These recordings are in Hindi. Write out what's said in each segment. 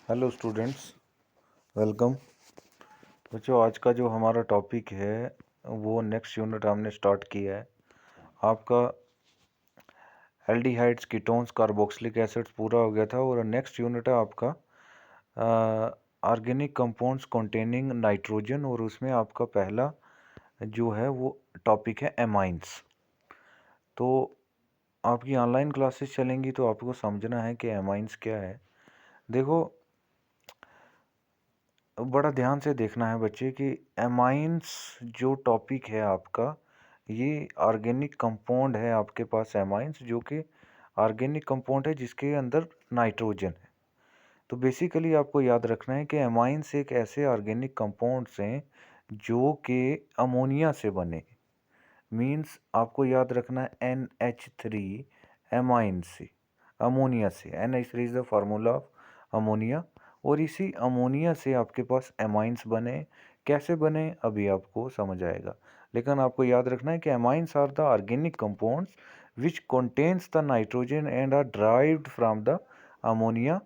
Hello students, welcome. बच्चों, आज का जो हमारा टॉपिक है वो नेक्स्ट यूनिट हमने स्टार्ट किया है। आपका एल्डिहाइड्स, कीटोन्स, कार्बोक्सिलिक एसिड्स पूरा हो गया था और नेक्स्ट यूनिट है आपका ऑर्गेनिक कंपाउंड्स कंटेनिंग नाइट्रोजन, और उसमें आपका पहला जो है वो टॉपिक है एमाइंस। तो आपकी ऑनलाइन क्लासेस चलेंगी तो आपको समझना है कि एमाइंस क्या है। देखो, बड़ा ध्यान से देखना है बच्चे कि एमाइंस जो टॉपिक है आपका, ये ऑर्गेनिक कंपाउंड है आपके पास एमाइंस, जो कि ऑर्गेनिक कंपाउंड है जिसके अंदर नाइट्रोजन है। तो बेसिकली आपको याद रखना है कि एमाइंस एक ऐसे ऑर्गेनिक कंपाउंड्स हैं जो कि अमोनिया से बने। मींस आपको याद रखना है NH3 एमाइन से, अमोनिया से। NH3 is the formula of ammonia, और इसी अमोनिया से आपके पास एमाइंस बने। कैसे बने अभी आपको समझ आएगा, लेकिन आपको याद रखना है कि amines are the organic compounds which contains the nitrogen and are derived from the ammonia,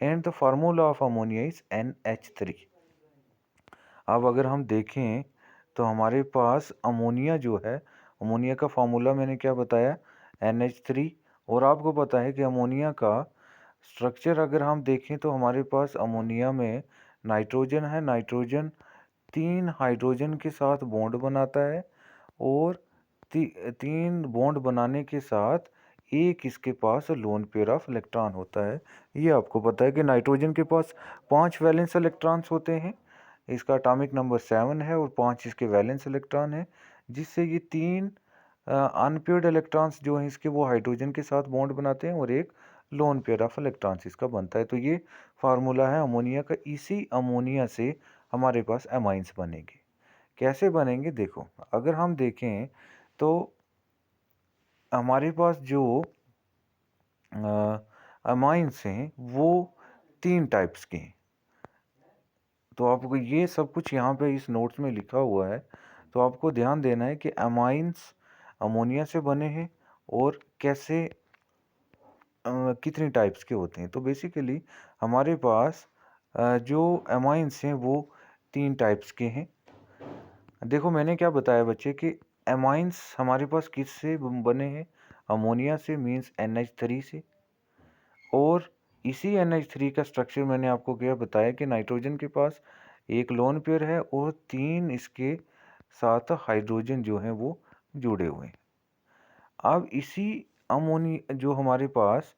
and the formula of ammonia is NH3। अब अगर हम देखें तो हमारे पास अमोनिया जो है, अमोनिया का फार्मूला मैंने क्या बताया, NH3। और आपको पता है कि अमोनिया का स्ट्रक्चर अगर हम देखें तो हमारे पास अमोनिया में नाइट्रोजन है। नाइट्रोजन 3 हाइड्रोजन के साथ बॉन्ड बनाता है, और 3 बॉन्ड बनाने के साथ एक इसके पास लोन पेयर ऑफ इलेक्ट्रॉन होता है। ये आपको पता है कि नाइट्रोजन के पास 5 वैलेंस इलेक्ट्रॉन्स होते हैं। इसका एटॉमिक नंबर 7 है और 5 इसके वैलेंस इलेक्ट्रॉन है, जिससे ये 3 अनपेयर्ड इलेक्ट्रॉन्स जो हैं इसके, वो हाइड्रोजन के साथ बॉन्ड बनाते हैं और एक लोन पेयर ऑफ इलेक्ट्रॉन्स इसका बनता है। तो ये फार्मूला है अमोनिया का। इसी अमोनिया से हमारे पास एमाइंस बनेंगे। कैसे बनेंगे देखो, अगर हम देखें तो हमारे पास जो अमाइंस हैं वो 3 टाइप्स के हैं। तो आपको ये सब कुछ यहाँ पे इस नोट्स में लिखा हुआ है, तो आपको ध्यान देना है कि अमाइंस अमोनिया से बने हैं और कैसे कितनी टाइप्स के होते हैं। तो बेसिकली हमारे पास जो अमाइंस हैं वो 3 टाइप्स के हैं। देखो, मैंने क्या बताया बच्चे कि एमाइंस हमारे पास किससे बने हैं, अमोनिया से, मींस NH3 से। और इसी NH3 का स्ट्रक्चर मैंने आपको क्या बताया कि नाइट्रोजन के पास एक लोन पेयर है और 3 इसके साथ हाइड्रोजन जो हैं वो जुड़े हुए हैं। अब इसी अमोनिया जो हमारे पास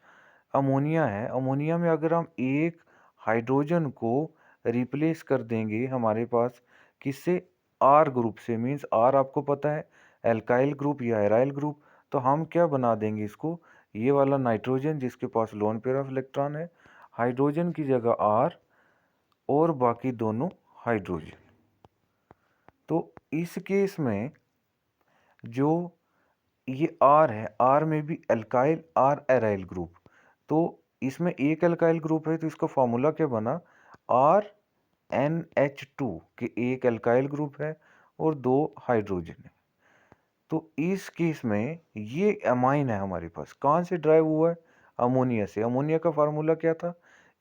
अमोनिया है, अमोनिया में अगर हम एक हाइड्रोजन को रिप्लेस कर देंगे हमारे पास किससे, R ग्रुप से, मींस R आपको पता है एल्काइल ग्रुप या एराइल ग्रुप, तो हम क्या बना देंगे इसको, ये वाला नाइट्रोजन जिसके पास लोन पेयर ऑफ इलेक्ट्रॉन है, हाइड्रोजन की जगह R और बाकी दोनों हाइड्रोजन। तो इस केस में जो ये R है, R में भी एल्काइल R एराइल ग्रुप, तो इसमें एक एल्काइल ग्रुप है तो इसका फॉर्मूला क्या बना, RNH2 कि एक एल्काइल ग्रुप है और 2 हाइड्रोजन है। तो इस केस में ये एमाइन है हमारे पास, कहाँ से ड्राइव हुआ है, अमोनिया से। अमोनिया का फार्मूला क्या था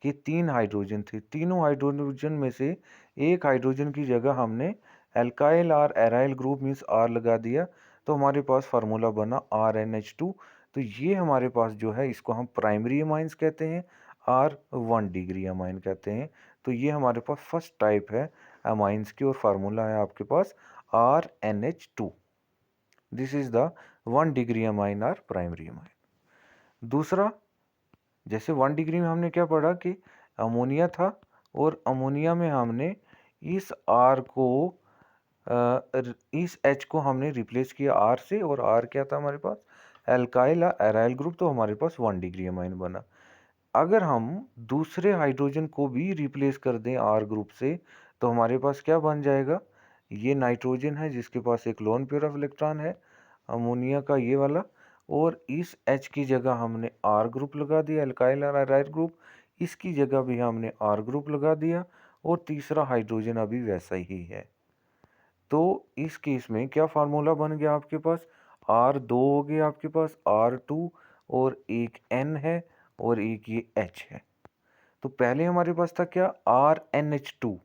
कि 3 हाइड्रोजन थे, तीनों हाइड्रोजन में से एक हाइड्रोजन की जगह हमने एल्काइल और एराइल ग्रुप मीन्स R लगा दिया, तो हमारे पास फार्मूला बना RNH2। तो ये हमारे पास जो है इसको हम प्राइमरी अमाइंस कहते हैं, R1 डिग्री अमाइन कहते हैं। तो ये हमारे पास फर्स्ट टाइप है अमाइंस की, और फार्मूला है आपके पास RNH2। This is the 1 degree amine और प्राइमरी अमाइन। दूसरा, जैसे 1 डिग्री में हमने क्या पढ़ा कि अमोनिया था, और अमोनिया में हमने इस R को इस H को हमने रिप्लेस किया R से, और R क्या था हमारे पास, एल्काइल एराइल ग्रुप, तो हमारे पास 1 डिग्री अमाइन बना। अगर हम दूसरे हाइड्रोजन को भी रिप्लेस कर दें R ग्रुप से, तो हमारे पास क्या बन जाएगा, ये नाइट्रोजन है जिसके पास एक लोन पेयर ऑफ इलेक्ट्रॉन है अमोनिया का ये वाला, और इस H की जगह हमने R ग्रुप लगा दिया, एल्काइल और एराइल ग्रुप, इसकी जगह भी हमने R ग्रुप लगा दिया, और तीसरा हाइड्रोजन अभी वैसा ही है। तो इस केस में क्या फार्मूला बन गया आपके पास, R2 हो गया आपके पास, R2, और एक N है और एक ये H है। तो पहले हमारे पास था क्या, RnH2,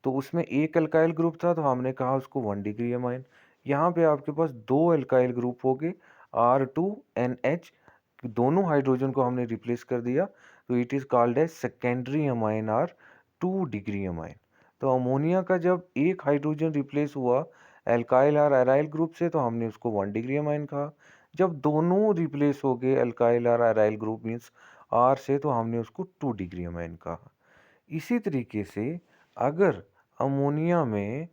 तो उसमें एक अल्काइल ग्रुप था तो हमने कहा उसको 1 डिग्री अमाइन। यहाँ पे आपके पास दो अल्काइल ग्रुप हो गए, R2NH, दोनों हाइड्रोजन को हमने रिप्लेस कर दिया, तो it is called as secondary amine और 2 डिग्री अमाइन। तो अमोनिया का जब एक हाइड्रोजन रिप्लेस हुआ अल्काइल और एराइल ग्रुप से तो हमने उसको 1 डिग्री अमाइन कहा। जब दोनों रिप्लेस हो गए अल्काइल और एराइल ग्रुप मीन्स R से, तो हमने उसको 2 डिग्री अमाइन कहा। इसी तरीके से अगर अमोनिया में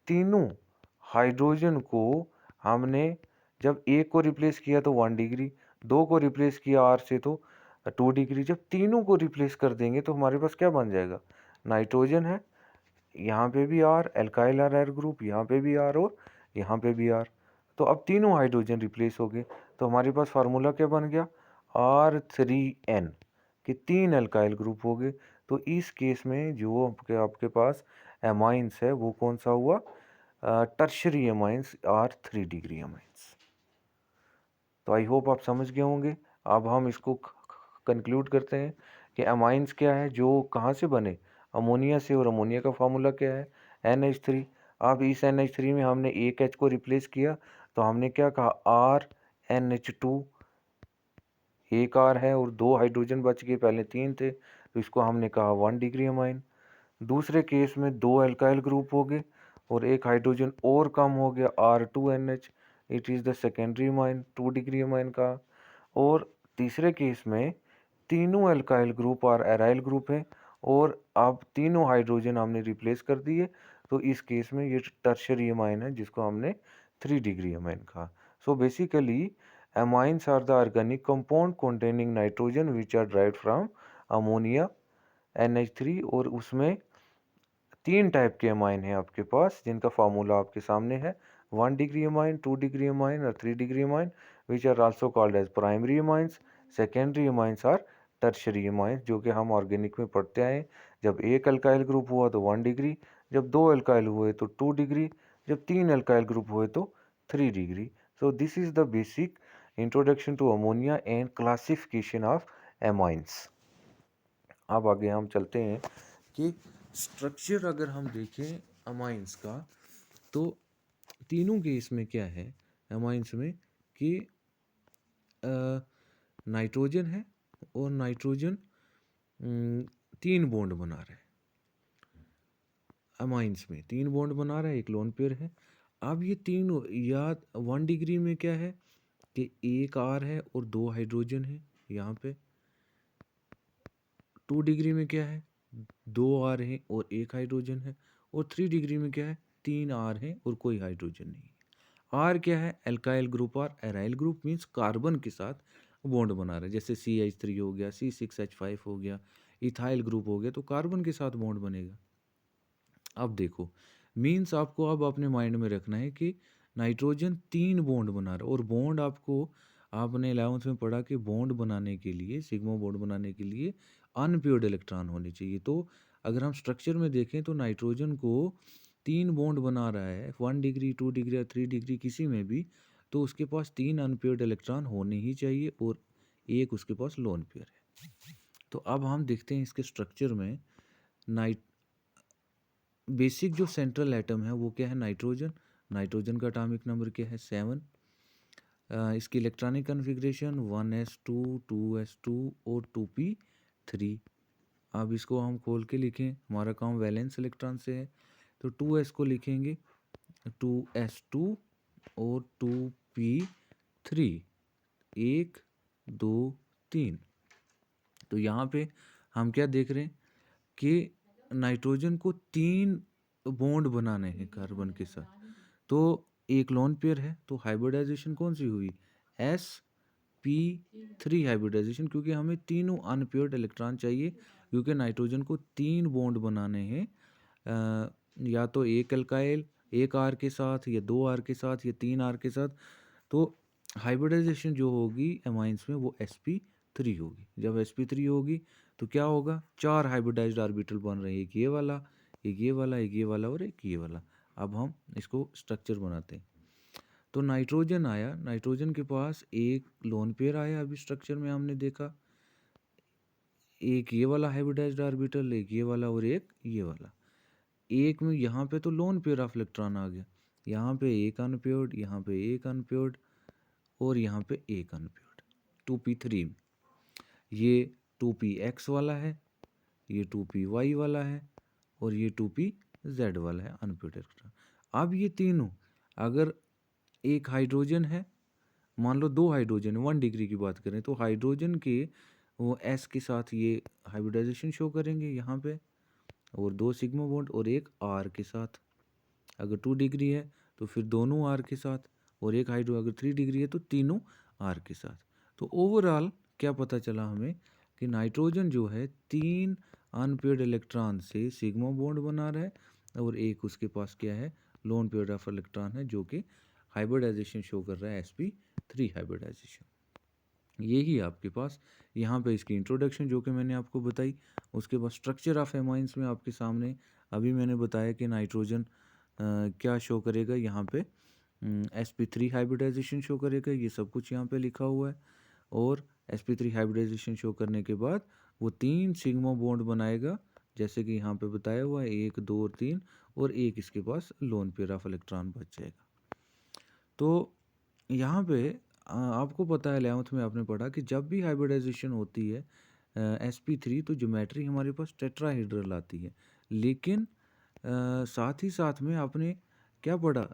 तीनों हाइड्रोजन को हमने जब एक को रिप्लेस किया तो 1 डिग्री, दो को रिप्लेस किया R से तो 2 डिग्री, जब तीनों को रिप्लेस कर देंगे तो हमारे पास क्या बन जाएगा, नाइट्रोजन है, यहाँ पे भी R, एल्काइल और एयर ग्रुप, यहाँ पे भी R और यहाँ पे भी R। तो अब तीनों हाइड्रोजन रिप्लेस हो गए, तो हमारे पास फार्मूला क्या बन गया, R3N के 3 एल्काइल ग्रुप हो गए। तो इस केस में जो आपके पास एमाइंस है वो कौन सा हुआ, tertiary amines are 3 degree amines. तो आई होप आप समझ गए होंगे। अब हम इसको कंक्लूड करते हैं कि एमाइंस क्या है, जो कहाँ से बने, अमोनिया से, और अमोनिया का फार्मूला क्या है, NH3। अब इस NH3 में हमने एक H को रिप्लेस किया तो हमने क्या कहा, RnH2, एक R है और दो हाइड्रोजन बच गए, पहले तीन थे, तो इसको हमने कहा 1 डिग्री अमाइन। दूसरे केस में दो अल्काइल ग्रुप हो गए और एक हाइड्रोजन और कम हो गया, R2NH, it is the secondary amine, 2 degree amine का। और तीसरे केस में तीनों अल्काइल ग्रुप और एराइल ग्रुप हैं और अब तीनों हाइड्रोजन हमने रिप्लेस कर दिए, तो इस केस में ये टर्शरी अमाइन है जिसको हमने 3 डिग्री अमाइन कहा। So basically amines are the organic compound containing nitrogen which are derived from ammonia NH3, और उसमें 3 टाइप के अमाइन हैं आपके पास जिनका फार्मूला आपके सामने है, 1 डिग्री अमाइन, 2 डिग्री अमाइन और 3 degree amine, which are also called as primary amines. Secondary amines are tertiary amines, जो कि हम ऑर्गेनिक में पढ़ते आए। जब एक अल्काइल ग्रुप हुआ तो 1 डिग्री, जब दो अल्काइल हुए तो 2 डिग्री, जब तीन अल्काइल ग्रुप हुए तो 3 degree. So this is the basic introduction to ammonia and classification of amines. अब आगे हम चलते हैं कि स्ट्रक्चर अगर हम देखें अमाइंस का, तो तीनों केस में क्या है अमाइंस में कि नाइट्रोजन है और नाइट्रोजन 3 बॉन्ड बना रहा है, अमाइंस में 3 बॉन्ड बना रहा है, एक लोन पेयर है। अब ये तीनों या 1 डिग्री में क्या है कि एक R है और दो हाइड्रोजन है यहाँ पे, 2 डिग्री में क्या है, 2 R है और एक हाइड्रोजन है, और 3 डिग्री में क्या है, 3 R है और कोई हाइड्रोजन नहीं है। R क्या है, एल्काइल ग्रुप और एराइल ग्रुप मीन्स कार्बन के साथ बॉन्ड बना रहा है, जैसे CH3 हो गया, C6H5 हो गया, इथाइल ग्रुप हो गया, तो कार्बन के साथ बॉन्ड बनेगा। अब देखो मीन्स आपको अब अपने माइंड में रखना है कि नाइट्रोजन 3 बॉन्ड बना रहा है, और बॉन्ड आपने 11th में पढ़ा कि बॉन्ड बनाने के लिए, सिग्मा बॉन्ड बनाने के लिए अनपेयर्ड इलेक्ट्रॉन होने चाहिए। तो अगर हम स्ट्रक्चर में देखें तो नाइट्रोजन को 3 बॉन्ड बना रहा है, 1 डिग्री, 2 डिग्री या 3 डिग्री किसी में भी, तो उसके पास 3 अनपेयर्ड इलेक्ट्रॉन होने ही चाहिए और एक उसके पास लोन पेयर है। तो अब हम देखते हैं इसके स्ट्रक्चर में नाइट बेसिक जो सेंट्रल एटम है वो क्या है, नाइट्रोजन। नाइट्रोजन का एटॉमिक नंबर क्या है, 7। इसकी इलेक्ट्रॉनिक कन्फिग्रेशन 1s2, 2s2 और 2p3। अब इसको हम खोल के लिखें, हमारा काम वैलेंस इलेक्ट्रॉन से है, तो 2s को लिखेंगे 2s2 और 2p3, 1 2 3। तो यहाँ पे हम क्या देख रहे हैं कि नाइट्रोजन को 3 बॉन्ड बनाने हैं कार्बन के साथ, तो एक लोन पेयर है, तो हाइब्रिडाइजेशन कौन सी हुई, sp3 हाइब्रिडाइजेशन, क्योंकि हमें तीनों अनपेयर्ड इलेक्ट्रॉन चाहिए, क्योंकि नाइट्रोजन को 3 बॉन्ड बनाने हैं, या तो एक अल्काइल एक R के साथ, या 2 R के साथ, या 3 R के साथ। तो हाइब्रिडाइजेशन जो होगी एमाइंस में वो sp3 होगी। जब sp3 होगी तो क्या होगा, 4 हाइब्रिडाइज्ड ऑर्बिटल बन रहे हैं, एक ये वाला, एक ये वाला, एक ये वाला और एक ये वाला। अब हम इसको स्ट्रक्चर बनाते हैं। तो नाइट्रोजन आया, नाइट्रोजन के पास एक लोन पेयर आया, अभी स्ट्रक्चर में हमने देखा, एक ये वाला हाइब्रिडाइज्ड ऑर्बिटल, एक ये वाला और एक ये वाला। एक में यहाँ पे तो लोन पेयर ऑफ इलेक्ट्रॉन आ गया, यहाँ पे एक अनपेयर्ड, यहाँ पे एक अनपेयर्ड और यहाँ पे एक अनपेयर्ड 2p3 में। ये 2px वाला है, ये 2py वाला है और ये 2pz वाला है अनपेयर्ड इलेक्ट्रॉन। अब ये तीनों, अगर एक हाइड्रोजन है, मान लो दो हाइड्रोजन है, 1 डिग्री की बात करें तो हाइड्रोजन के वो s के साथ ये हाइब्रिडाइजेशन शो करेंगे यहाँ पे, और 2 सिग्मा बॉन्ड, और एक r के साथ। अगर 2 डिग्री है तो फिर दोनों r के साथ, और एक हाइड्रो अगर 3 डिग्री है तो तीनों r के साथ। तो ओवरऑल क्या पता चला हमें कि नाइट्रोजन जो है 3 अनपेयर्ड इलेक्ट्रॉन से सिग्मा बॉन्ड बना रहा है, और एक उसके पास क्या है, लोन पेयर ऑफ इलेक्ट्रॉन है, जो कि हाइब्रिडाइजेशन शो कर रहा है sp3 हाइब्रिडाइजेशन। यही आपके पास यहाँ पे इसकी इंट्रोडक्शन जो कि मैंने आपको बताई। उसके बाद स्ट्रक्चर ऑफ एमाइंस में आपके सामने अभी मैंने बताया कि नाइट्रोजन क्या शो करेगा, यहाँ पे sp3 हाइब्रिडाइजेशन शो करेगा, ये सब कुछ यहाँ पे लिखा हुआ है। और sp3 हाइब्रिडाइजेशन शो करने के बाद वो 3 सिग्मा बॉन्ड बनाएगा, जैसे कि यहाँ पे बताया हुआ है, 1 2 और 3, और एक इसके पास लोन पेयर ऑफ इलेक्ट्रॉन बच जाएगा। तो यहाँ पे आपको पता है 11th में आपने पढ़ा कि जब भी हाइब्रिडाइजेशन होती है sp3 तो ज्योमेट्री हमारे पास टेट्राहेड्रल आती है। लेकिन साथ ही साथ में आपने क्या पढ़ा,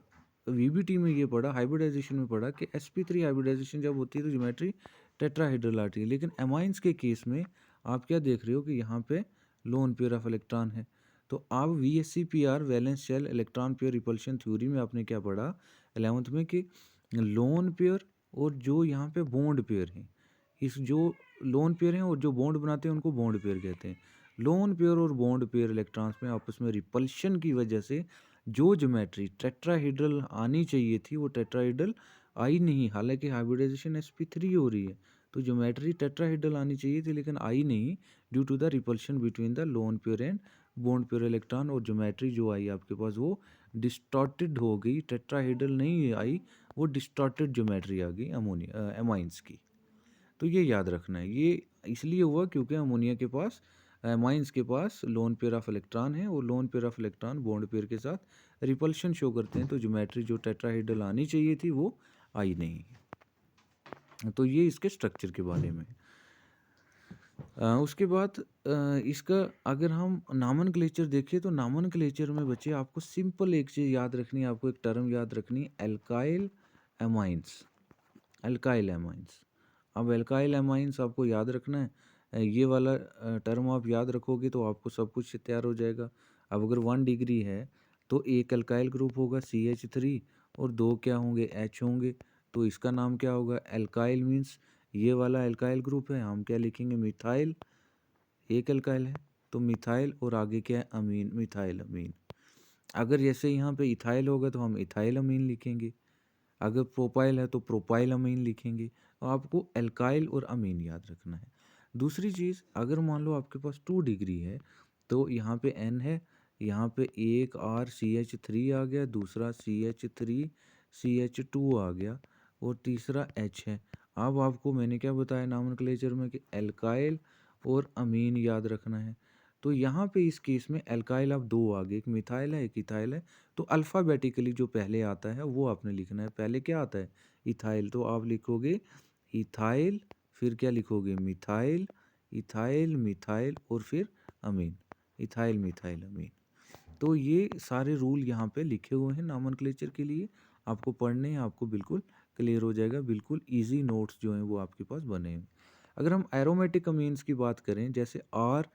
वीबीटी में ये पढ़ा, हाइब्रिडाइजेशन में पढ़ा कि sp3 हाइब्रिडाइजेशन जब होती है तो ज्योमेट्री टेट्राहेड्रल आती है। लेकिन एमाइंस के केस में आप क्या देख रहे हो कि यहाँ पे लोन पेयर ऑफ इलेक्ट्रॉन है। तो आप VSEPR valence shell electron pair repulsion theory में आपने क्या पढ़ा 11th में कि लोन पेयर और जो यहाँ पे बॉन्ड पेयर हैं, इस जो लोन पेयर हैं और जो बॉन्ड बनाते हैं उनको बॉन्ड पेयर कहते हैं। लोन पेयर और बॉन्ड पेयर इलेक्ट्रॉन्स में आपस में रिपल्शन की वजह से जो ज्योमेट्री टेट्राहेड्रल आनी चाहिए थी वो टेट्राहेड्रल आई नहीं, हालांकि हाइब्रिडाइजेशन sp3 हो रही है तो ज्योमेट्री टेट्राहेड्रल आनी चाहिए थी लेकिन आई नहीं, due to the repulsion between the lone pair and bond pair electron. और ज्योमेट्री जो आई आपके पास वो डिस्टॉर्टेड हो गई, टेट्राहेड्रल नहीं आई, वो डिस्टॉर्टेड ज्योमेट्री आ गई अमोनिया एमाइंस की। तो ये याद रखना है, ये इसलिए हुआ क्योंकि अमोनिया के पास एमाइंस के पास लोन पेयर ऑफ इलेक्ट्रॉन है, और lone pair of electron bond pair के साथ रिपल्शन शो करते हैं, तो ज्योमेट्री जो टेट्राहेड्रल आनी चाहिए थी वो आई नहीं। तो ये इसके स्ट्रक्चर के बारे में। उसके बाद इसका अगर हम नामनक्लेचर देखें तो नामनक्लेचर में बच्चे आपको सिंपल एक चीज़ याद रखनी है, आपको एक टर्म याद रखनी है, एल्काइल एमाइंस। एल्काइल एमाइंस, अब एल्काइल एमाइंस आपको याद रखना है। ये वाला टर्म आप याद रखोगे तो आपको सब कुछ तैयार हो जाएगा। अब अगर 1 डिग्री है तो एक एल्काइल ग्रुप होगा CH3 और 2 क्या होंगे, H होंगे, तो इसका नाम क्या होगा, एल्काइल मीन्स ये वाला एल्काइल ग्रुप है, हम क्या लिखेंगे, मिथाइल। एक एल्काइल है तो मिथाइल, और आगे क्या है, अमीन, मिथाइल अमीन। अगर जैसे यहाँ पे इथाइल होगा तो हम इथाइल अमीन लिखेंगे, अगर प्रोपाइल है तो प्रोपाइल अमीन लिखेंगे। तो आपको एल्काइल और अमीन याद रखना है। दूसरी चीज़, अगर मान लो आपके पास 2 डिग्री है तो यहाँ पे N है, यहाँ पे एक RCH3 आ गया, दूसरा CH3CH2 आ गया, और तीसरा H है। अब आपको मैंने क्या बताया नामनक्लेचर में कि एल्काइल और अमीन याद रखना है। तो यहाँ पे इस केस में एल्काइल अब 2 आ गए, एक मिथाइल है एक इथाइल है। तो अल्फ़ाबेटिकली जो पहले आता है वो आपने लिखना है। पहले क्या आता है, इथाइल, तो आप लिखोगे इथाइल, फिर क्या लिखोगे, मिथाइल, इथाइल मिथाइल, और फिर अमीन, इथाइल मिथाइल अमीन। तो ये सारे रूल यहाँ पे लिखे हुए हैं नामनक्लेचर के लिए, आपको पढ़ने हैं, आपको बिल्कुल क्लियर हो जाएगा, बिल्कुल ईजी नोट्स जो हैं वो आपके पास बने हैं। अगर हम एरोमेटिक अमीन्स की बात करें, जैसे आर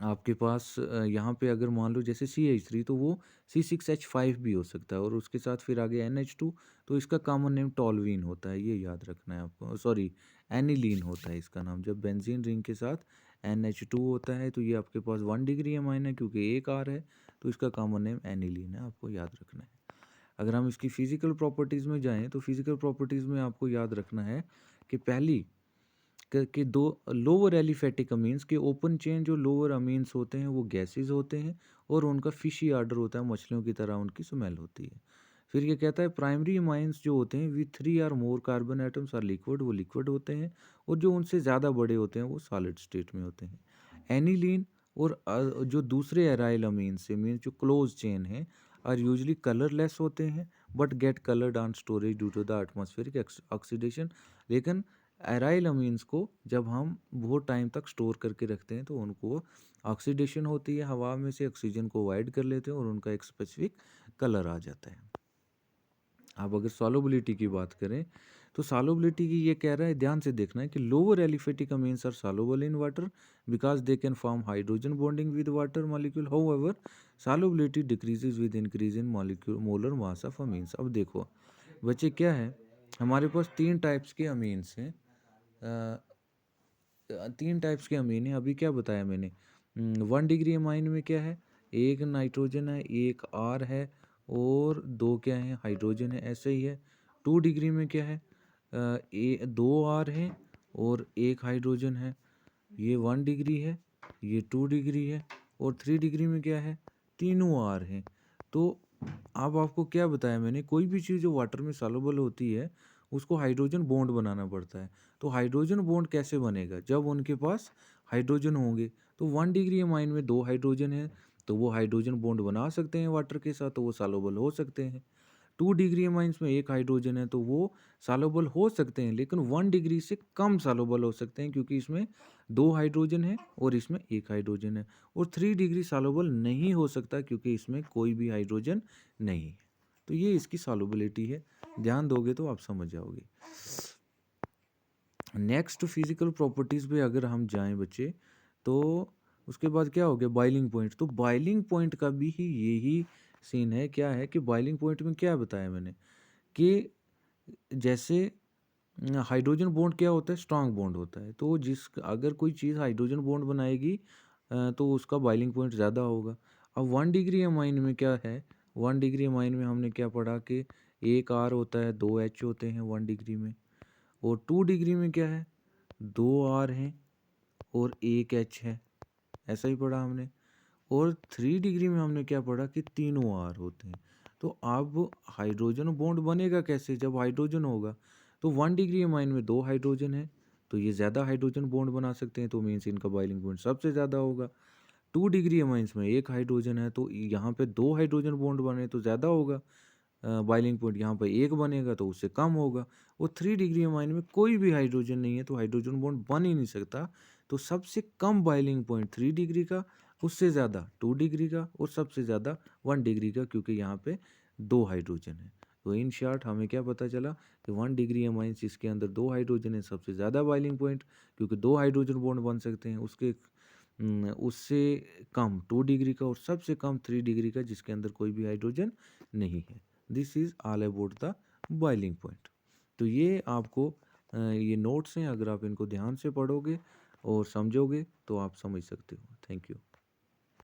आपके पास यहाँ पे अगर मान लो जैसे CH3 तो वो C6H5 भी हो सकता है, और उसके साथ फिर आगे NH2, तो इसका कॉमन नेम टॉलवीन होता है, ये याद रखना है आपको, सॉरी एनिलीन होता है इसका नाम। जब बेंजीन रिंग के साथ NH2 होता है तो ये आपके पास 1 डिग्री अमाइन है, क्योंकि एक R है तो इसका कॉमन नेम एनिलीन है, आपको याद रखना है। अगर हम इसकी फिजिकल प्रॉपर्टीज़ में जाएँ तो फिजिकल प्रॉपर्टीज़ में आपको याद रखना है कि पहली कि दो लोअर एलिफेटिक अमीन्स के ओपन चेन जो लोअर अमीन्स होते हैं वो गैसेस होते हैं, और उनका फिशी आर्डर होता है, मछलियों की तरह उनकी स्मेल होती है। फिर ये कहता है प्राइमरी अमाइंस जो होते हैं विथ 3 और more carbon atoms are liquid, वो लिक्विड होते हैं, और जो उनसे ज़्यादा बड़े होते हैं वो सॉलिड स्टेट में होते हैं। एनिलीन और जो दूसरे एराइल अमीन्स से मीन्स जो क्लोज चेन है आर यूजली कलरलेस होते हैं but get coloured on storage due to the atmospheric oxidation. लेकिन एराइल अमीन्स को जब हम बहुत टाइम तक स्टोर करके रखते हैं तो उनको ऑक्सीडेशन होती है, हवा में से ऑक्सीजन को अवॉइड कर लेते हैं और उनका एक स्पेसिफिक कलर आ जाता है। अब अगर सॉल्युबिलिटी की बात करें तो सॉल्युबिलिटी की ये कह रहा है, ध्यान से देखना है कि lower aliphatic amines are soluble in water because they can form hydrogen bonding with water molecule, however solubility decreases with increase in molecule molar mass of amines. अब देखो बच्चे क्या है, हमारे पास 3 टाइप्स के अमीन्स हैं, 3 टाइप्स के अमीन हैं। अभी क्या बताया मैंने, 1 डिग्री अमाइन में क्या है, एक नाइट्रोजन है, एक आर है और 2 क्या है, हाइड्रोजन है, ऐसे ही है। 2 डिग्री में क्या है, 2 आर है और एक हाइड्रोजन है, ये 1 डिग्री है, ये 2 डिग्री है, और 3 डिग्री में क्या है, तीनों आर हैं। तो अब आपको क्या बताया मैंने, कोई भी चीज़ जो वाटर में सॉल्युबल होती है उसको हाइड्रोजन बॉन्ड बनाना पड़ता है। तो हाइड्रोजन बॉन्ड कैसे बनेगा, जब उनके पास हाइड्रोजन होंगे। तो 1 डिग्री अमाइन में 2 हाइड्रोजन है तो वो हाइड्रोजन बॉन्ड बना सकते हैं वाटर के साथ, तो वो सॉल्युबल हो सकते हैं। 2 डिग्री अमाइंस में एक हाइड्रोजन है तो वो सॉल्युबल हो सकते हैं, लेकिन 1 डिग्री से कम सॉल्युबल हो सकते हैं क्योंकि इसमें 2 हाइड्रोजन है और इसमें एक हाइड्रोजन है। और 3 डिग्री सॉल्युबल नहीं हो सकता क्योंकि इसमें कोई भी हाइड्रोजन नहीं है। तो ये इसकी सॉल्युबिलिटी है, ध्यान दोगे तो आप समझ जाओगे। नेक्स्ट फिजिकल प्रॉपर्टीज़ पे अगर हम जाएं बच्चे, तो उसके बाद क्या हो गया, बॉइलिंग पॉइंट। तो बॉइलिंग पॉइंट का भी ही यही सीन है, क्या है कि बॉइलिंग पॉइंट में क्या बताया मैंने कि जैसे हाइड्रोजन बॉन्ड क्या होता है, स्ट्रांग बॉन्ड होता है। तो जिस अगर कोई चीज़ हाइड्रोजन बॉन्ड बनाएगी तो उसका बॉइलिंग पॉइंट ज़्यादा होगा। अब 1 डिग्री अमाइन में क्या है, 1 डिग्री अमाइन में हमने क्या पढ़ा कि एक आर होता है, 2 एच होते हैं 1 डिग्री में। और 2 डिग्री में क्या है, 2 आर हैं और एक एच है, ऐसा ही पढ़ा हमने। और 3 डिग्री में हमने क्या पढ़ा कि तीनों आर होते हैं। तो अब हाइड्रोजन बॉन्ड बनेगा कैसे, जब हाइड्रोजन होगा। तो 1 डिग्री अमाइन में 2 हाइड्रोजन है तो ये ज़्यादा हाइड्रोजन बॉन्ड बना सकते हैं, तो मीन्स इनका बॉइलिंग पॉइंट सबसे ज़्यादा होगा। 2 डिग्री अमाइंस में एक हाइड्रोजन है तो यहाँ पे 2 हाइड्रोजन बॉन्ड बने तो ज़्यादा होगा बॉइलिंग पॉइंट, यहाँ पर एक बनेगा तो उससे कम होगा। और 3 डिग्री अमाइन में कोई भी हाइड्रोजन नहीं है तो हाइड्रोजन बॉन्ड बन ही नहीं सकता। तो सबसे कम बॉइलिंग पॉइंट 3 डिग्री का, उससे ज़्यादा 2 डिग्री का, और सबसे ज़्यादा 1 डिग्री का, क्योंकि यहाँ पे 2 हाइड्रोजन है। तो इन शॉर्ट हमें क्या पता चला कि 1 डिग्री अमाइंस जिसके अंदर 2 हाइड्रोजन है सबसे ज़्यादा बॉइलिंग पॉइंट, क्योंकि 2 हाइड्रोजन बॉन्ड बन सकते हैं। उससे कम 2 डिग्री का, और सबसे कम 3 डिग्री का जिसके अंदर कोई भी हाइड्रोजन नहीं है। This is all about the boiling point. तो ये आपको ये नोट्स हैं, अगर आप इनको ध्यान से पढ़ोगे और समझोगे तो आप समझ सकते हो। Thank you.